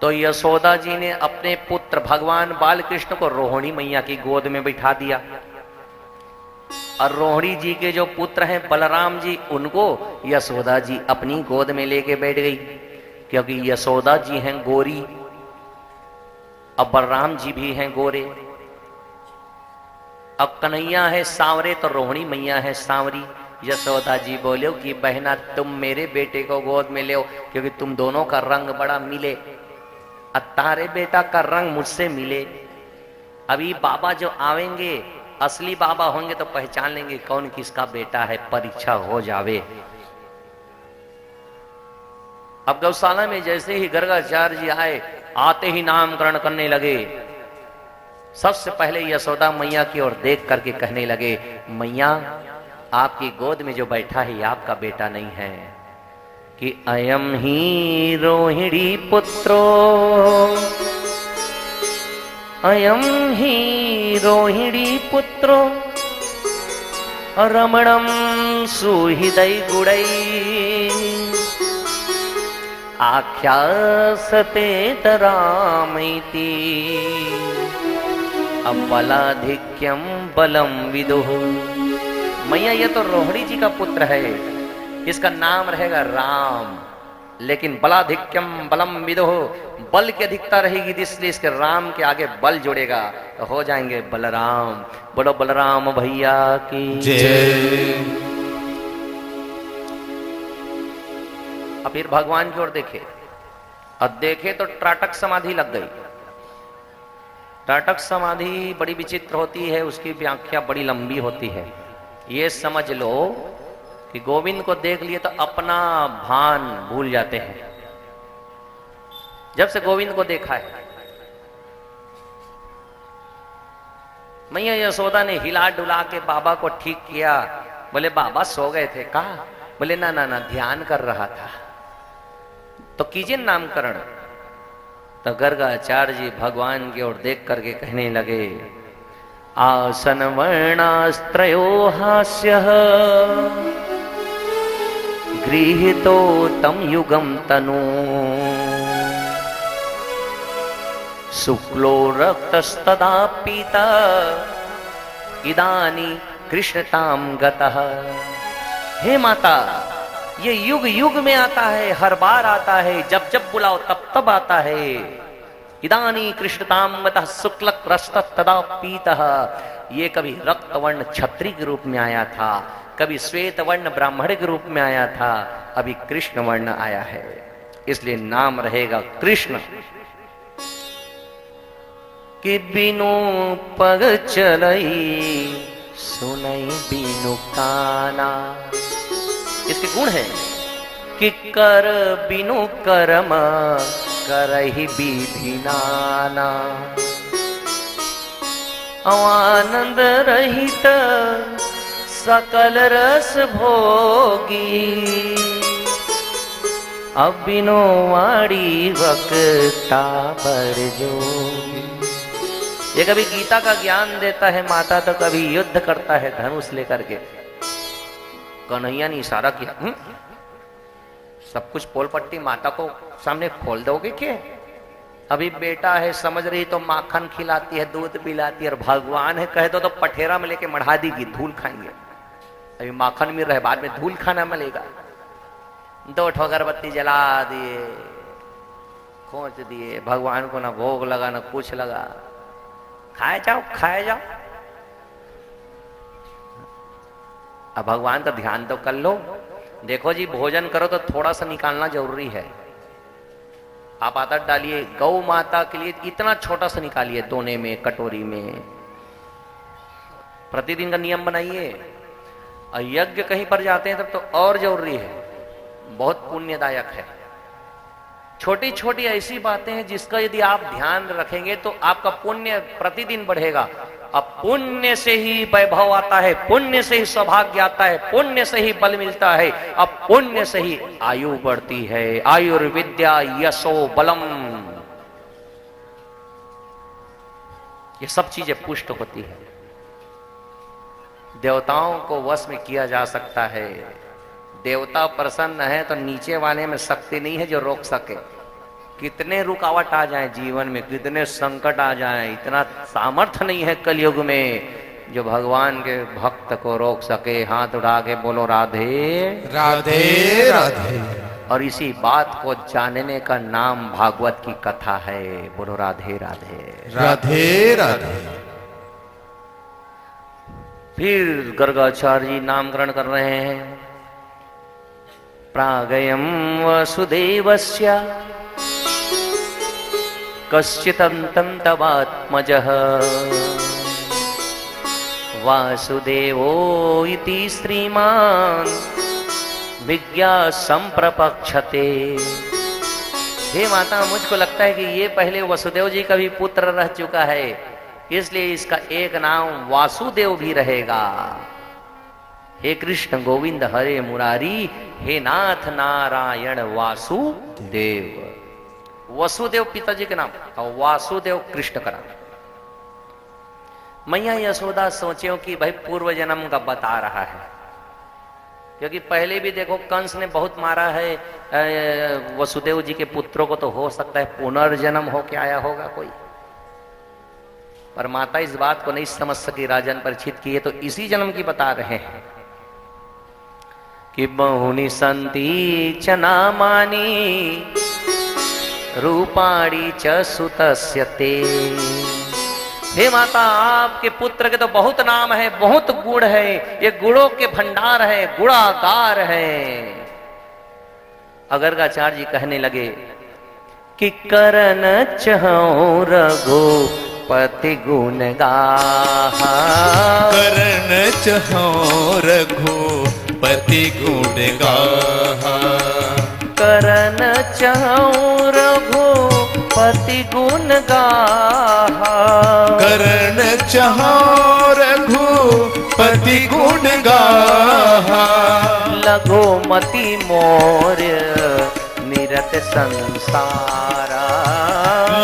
तो यशोदा जी ने अपने पुत्र भगवान बालकृष्ण को रोहिणी मैया की गोद में बिठा दिया, और रोहिणी जी के जो पुत्र हैं बलराम जी, उनको यशोदा जी अपनी गोद में लेके बैठ गई, क्योंकि यशोदा जी हैं गोरी और बलराम जी भी हैं गोरे। अब कन्हैया है सांवरे तो रोहिणी मैया है सांवरी। यशोदा जी बोले कि बहना तुम मेरे बेटे को गोद में ले, क्योंकि तुम दोनों का रंग बड़ा मिले, और तारे बेटा का रंग मुझसे मिले। अभी बाबा जो आवेंगे, असली बाबा होंगे तो पहचान लेंगे कौन किसका बेटा है, परीक्षा हो जावे। अब गौशाला में जैसे ही गर्गाचार्य जी आए, आते ही नामकरण करने लगे। सबसे पहले यशोदा मैया की ओर देख करके कहने लगे, मैया आपकी गोद में जो बैठा है ये आपका बेटा नहीं है, कि अयम ही रोहिणी पुत्रो, अयम ही रोहिणी पुत्रो रमणम सुहृदय गुणै आख्यासते तरामैति बलाधिक्यम बलम विदुः। मैया ये तो रोहिणी जी का पुत्र है, इसका नाम रहेगा राम, लेकिन बलाधिक्यम बलम विदुः, बल की अधिकता रहेगी, इसलिए इसके राम के आगे बल जुड़ेगा तो हो जाएंगे बलराम। बोलो बलराम भैया की जय। अब फिर भगवान की ओर देखे, अब देखे तो त्राटक समाधि लग गई। त्राटक समाधि बड़ी विचित्र होती है, उसकी व्याख्या बड़ी लंबी होती है। ये समझ लो कि गोविंद को देख लिए तो अपना भान भूल जाते हैं। जब से गोविंद को देखा है, मैया यशोदा ने हिला डुला के बाबा को ठीक किया। बोले बाबा सो गए थे का? बोले ना ना ना, ध्यान कर रहा था। तो कीजिए नामकरण। तो गर्गाचार्य जी भगवान की ओर देख करके कहने लगे, आसन वर्णास्त्रयो हास्य गृहीतो तम युगम तनु शुक्लो रक्तस्तदा पीता इदानी कृष्णताम गतः। हे माता, ये युग युग में आता है, हर बार आता है, जब जब बुलाओ तब तब आता है। इदानी कृष्णताम गतः शुक्ल रक्तस्तदा पीतः। ये कभी रक्त वर्ण क्षत्रिय के रूप में आया था, कभी श्वेत वर्ण ब्राह्मण के रूप में आया था, अभी कृष्ण वर्ण आया है, इसलिए नाम रहेगा कृष्ण। कि बिनु पग चलई सुनई बिनु काना, इसके गुण है कि कर बिनु कर्म करहि विधि नाना, आनंद रहित सकल रस भोगी, अब बिनु वाणी वक्ता पर जोगी। ये कभी गीता का ज्ञान देता है माता, तो कभी युद्ध करता है धनुष लेकर के। कन्हैया ने इशारा किया, सब कुछ पोल पट्टी माता को सामने खोल दोगे क्या? अभी बेटा है समझ रही तो माखन खिलाती है, दूध पिलाती है, और भगवान है कह दो तो पठेरा में लेके मढ़ा देगी, धूल खाएंगे। अभी माखन मिल रहा है, बाद में धूल खाना मिलेगा। 2 ठो अगरबत्ती जला दिए, खोच दिए, भगवान को ना भोग लगा ना कुछ लगा। खाए जाओ खाए जाओ। अब भगवान का ध्यान तो कर लो। देखो जी, भोजन करो तो थोड़ा सा निकालना जरूरी है। आप आदत डालिए, गौ माता के लिए इतना छोटा सा निकालिए, दोने में कटोरी में, प्रतिदिन का नियम बनाइए। और यज्ञ कहीं पर जाते हैं तब तो और जरूरी है, बहुत पुण्यदायक है। छोटी छोटी ऐसी बातें हैं जिसका यदि आप ध्यान रखेंगे तो आपका पुण्य प्रतिदिन बढ़ेगा। अब पुण्य से ही वैभव आता है, पुण्य से ही सौभाग्य आता है, पुण्य से ही बल मिलता है, अब पुण्य से ही आयु बढ़ती है। आयुर्विद्या यशो बलम, ये सब चीजें पुष्ट होती है। देवताओं को वश में किया जा सकता है। देवता प्रसन्न है तो नीचे वाले में शक्ति नहीं है जो रोक सके, कितने रुकावट आ जाए जीवन में, कितने संकट आ जाए, इतना सामर्थ्य नहीं है कलयुग में जो भगवान के भक्त को रोक सके। हाथ उठा के बोलो राधे राधे राधे। और इसी बात को जानने का नाम भागवत की कथा है। बोलो राधे राधे राधे राधे। फिर गर्गाचार्य जी नामकरण कर रहे हैं। प्रागयम वसुदेवस्य कश्चिदन्तं तवात्मजः वासुदेवो इति श्रीमान् विज्ञा संप्रपक्षते। हे माता, मुझको लगता है कि ये पहले वसुदेव जी का भी पुत्र रह चुका है, इसलिए इसका एक नाम वासुदेव भी रहेगा। हे कृष्ण गोविंद हरे मुरारी, हे नाथ नारायण वासुदेव। वसुदेव पिताजी के नाम और वासुदेव कृष्ण का नाम। मैया यशोदा सोचे कि भाई पूर्व जन्म का बता रहा है, क्योंकि पहले भी देखो कंस ने बहुत मारा है वसुदेव जी के पुत्रों को, तो हो सकता है पुनर्जन्म हो के आया होगा कोई। पर माता इस बात को नहीं समझ सकी राजन परीक्षित की, ये तो इसी जन्म की बता रहे हैं कि बहुनी संति च नामानि रूपाणी च सुतस्य ते। हे माता, आपके पुत्र के तो बहुत नाम है, बहुत गुण है, ये गुणों के भंडार है, गुणागार है। अगर्गाचार्य जी कहने लगे कि करन चहु रघुपति गुण गाहा, करन चहु रघुपति गुण गाहा, करन चहु रघुपति गुण गाहा, करण चहु रघुपति गुण गाहा, लघुमति मोर निरत संसारा,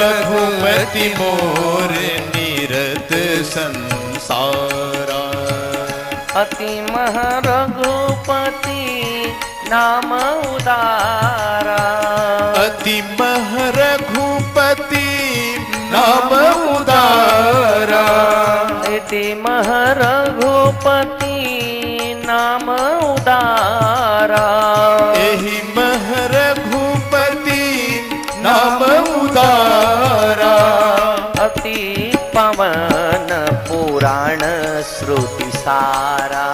लघुमति मोर निरत संसारा, अति मह रघुपति नाम उदारा, अति मह रघुपति नाम उदारा, अति मह रघुपति नाम उदारा, एहि मह रघुपति नाम उदारा, अति पवन पुराण श्रुति सारा,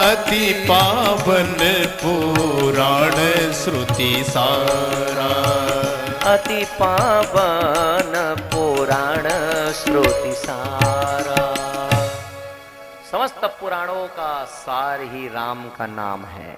अति पावन पुराण श्रुति सारा, अति पावन पुराण श्रुति सारा। समस्त पुराणों का सार ही राम का नाम है।